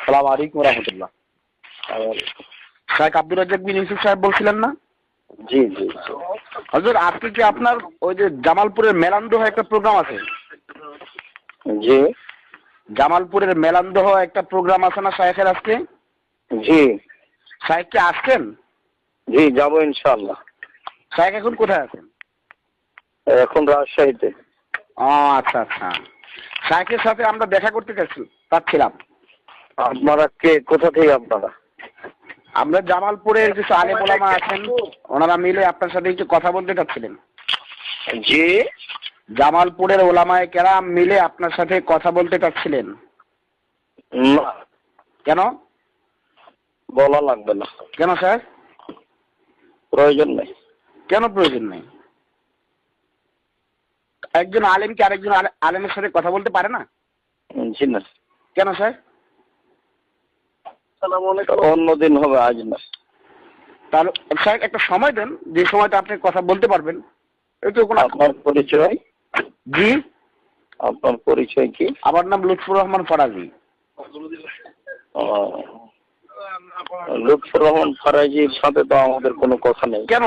সালাম আলাইকুম রহমতুল্লাহ। শাইখ আব্দুর রাজ্জাক বিন ইউসুফ সাহেব বলছিলেন না? জি জি। হযরত আজকে কি আপনার ওই যে জামালপুরের মেলান্দহ একটা প্রোগ্রাম আছে? জি জামালপুরের মেলান্দহ একটা প্রোগ্রাম আছে না শাইখের আজকে? জি শাইখ কি আসছেন? জি, যাবো ইনশাআল্লাহ। শাইখ এখন কোথায় আছেন? এখন রাজশাহীতে। ও আচ্ছা আচ্ছা। শাইখের সাথে আমরা দেখা করতে চাচ্ছিলাম। আপনারা কে, কোথা থেকে আপনারা? আমরা জামালপুরের কিছু আলেম ওলামা আছেন, ওনারা মিলে আপনার সাথে একটু কথা বলতে চাচ্ছিলেন। জি, জামালপুরের ওলামায়ে কেরাম মিলে আপনার সাথে কথা বলতে চাচ্ছিলেন। না, কেন? বলা লাগবে না, কেন স্যার? প্রয়োজন নেই। কেন প্রয়োজন নেই? একজন আলেম কি আরেকজন আলেমের সাথে কথা বলতে পারে না? জি না। কেন স্যার? অন্যদিন হবে, আজ না। তাহলে স্যার একটা সময় দেন, যে সময়টা আপনি কথা বলতে পারবেন। একটু কোনো আপনার পরিচয়? জি, আপনার পরিচয় কি? আমার নাম লুৎফুর রহমান ফরাজি। লুৎফুর রহমান ফরাজির সাথে তো আমাদের কোনো কথা নেই। কেন